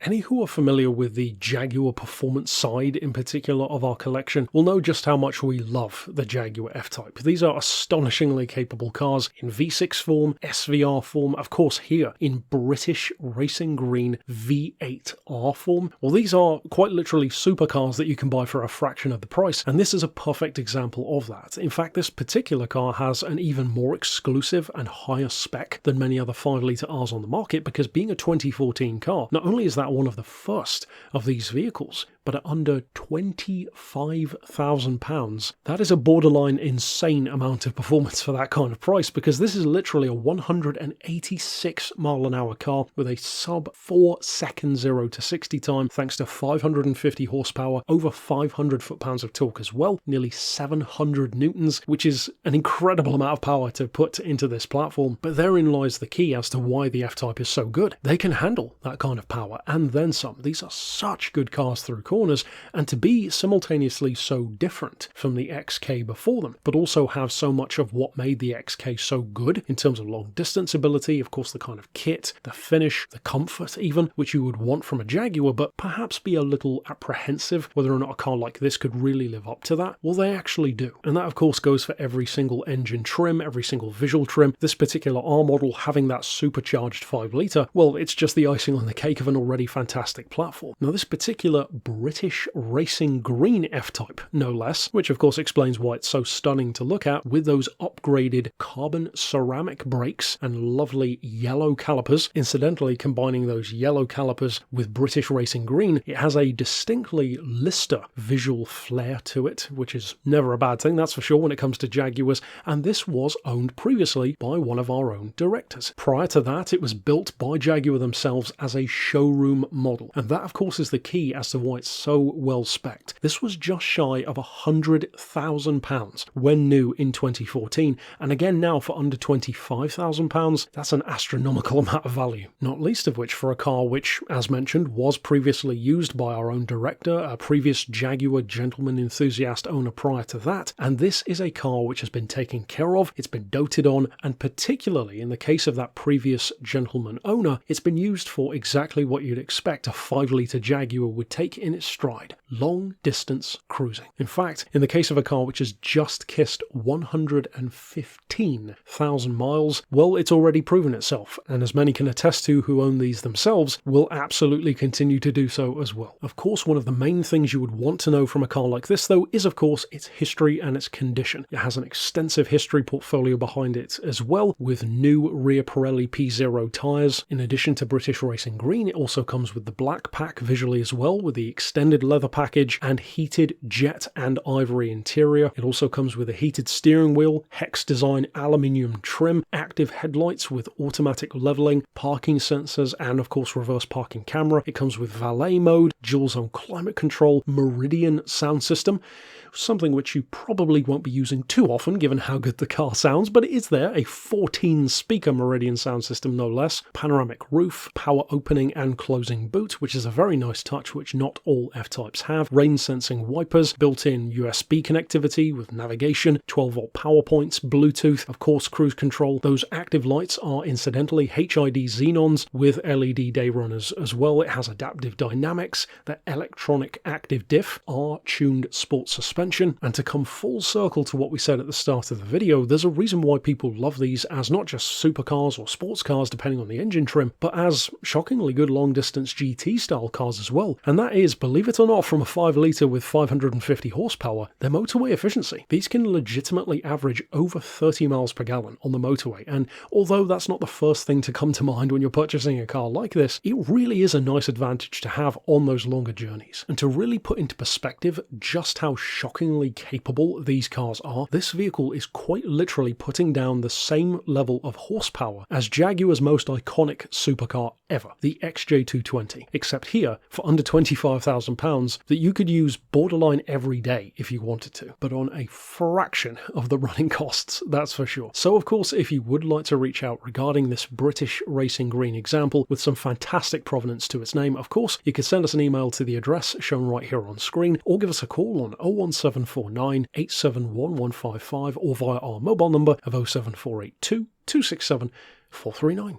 Any who are familiar with the Jaguar performance side in particular of our collection will know just how much we love the Jaguar F-Type. These are astonishingly capable cars in V6 form, SVR form, of course here in British Racing Green V8R form. Well, these are quite literally supercars that you can buy for a fraction of the price, and this is a perfect example of that. In fact, this particular car has an even more exclusive and higher spec than many other 5-litre Rs on the market, because being a 2014 car, not only is that one of the first of these vehicles, but at under £25,000, that is a borderline insane amount of performance for that kind of price, because this is literally a 186-mile-an-hour car with a sub 4 second 0 to 60 time, thanks to 550 horsepower, over 500 foot-pounds of torque as well, nearly 700 newtons, which is an incredible amount of power to put into this platform. But therein lies the key as to why the F-Type is so good. They can handle that kind of power, and then some. These are such good cars through corners, and to be simultaneously so different from the XK before them, but also have so much of what made the XK so good in terms of long distance ability, of course the kind of kit, the finish, the comfort even, which you would want from a Jaguar, but perhaps be a little apprehensive whether or not a car like this could really live up to that. Well, they actually do, and that of course goes for every single engine trim, every single visual trim. This particular R model having that supercharged 5-litre, well, it's just the icing on the cake of an already fantastic platform. Now, this particular British Racing Green F-Type, no less, which of course explains why it's so stunning to look at, with those upgraded carbon ceramic brakes and lovely yellow calipers. Incidentally, combining those yellow calipers with British Racing Green, it has a distinctly Lister visual flair to it, which is never a bad thing, that's for sure, when it comes to Jaguars, and this was owned previously by one of our own directors. Prior to that, it was built by Jaguar themselves as a showroom model, and that of course is the key as to why it's so well spec'd. This was just shy of £100,000 when new in 2014, and again now for under £25,000, that's an astronomical amount of value. Not least of which for a car which, as mentioned, was previously used by our own director, a previous Jaguar gentleman enthusiast owner prior to that, and this is a car which has been taken care of, it's been doted on, and particularly in the case of that previous gentleman owner, it's been used for exactly what you'd expect a 5-litre Jaguar would take in its stride: long distance cruising. In fact, in the case of a car which has just kissed 115,000 miles, well, it's already proven itself, and as many can attest to who own these themselves, will absolutely continue to do so as well. Of course, one of the main things you would want to know from a car like this, though, is of course its history and its condition. It has an extensive history portfolio behind it as well, with new rear Pirelli P0 tyres. In addition to British Racing Green, it also comes with the black pack visually as well, with the extended leather package and heated jet and ivory interior. It also comes with a heated steering wheel, hex design aluminium trim, active headlights with automatic leveling, parking sensors, and of course reverse parking camera. It comes with valet mode, dual zone climate control, Meridian sound system, something which you probably won't be using too often given how good the car sounds, but it is there, a 14-speaker Meridian sound system no less, panoramic roof, power opening and closing boot, which is a very nice touch which not all F-Types have, rain sensing wipers, built-in USB connectivity with navigation, 12-volt power points, Bluetooth, of course cruise control. Those active lights are incidentally HID xenons with LED day runners as well. It has adaptive dynamics, the electronic active diff, R-tuned sports suspension, and to come full circle to what we said at the start of the video, there's a reason why people love these as not just supercars or sports cars depending on the engine trim, but as shockingly good long-distance GT style cars as well, and that is, believe it or not, from a 5-litre with 550 horsepower, their motorway efficiency. These can legitimately average over 30 miles per gallon on the motorway, and although that's not the first thing to come to mind when you're purchasing a car like this, it really is a nice advantage to have on those longer journeys. And to really put into perspective just how shockingly capable these cars are, this vehicle is quite literally putting down the same level of horsepower as Jaguar's most iconic supercar ever, the XJ220, except here, for under £25,000, that you could use borderline every day if you wanted to, but on a fraction of the running costs, that's for sure. So of course, if you would like to reach out regarding this British Racing Green example with some fantastic provenance to its name, of course, you can send us an email to the address shown right here on screen, or give us a call on 01749 871155 or via our mobile number of 07482 267 439.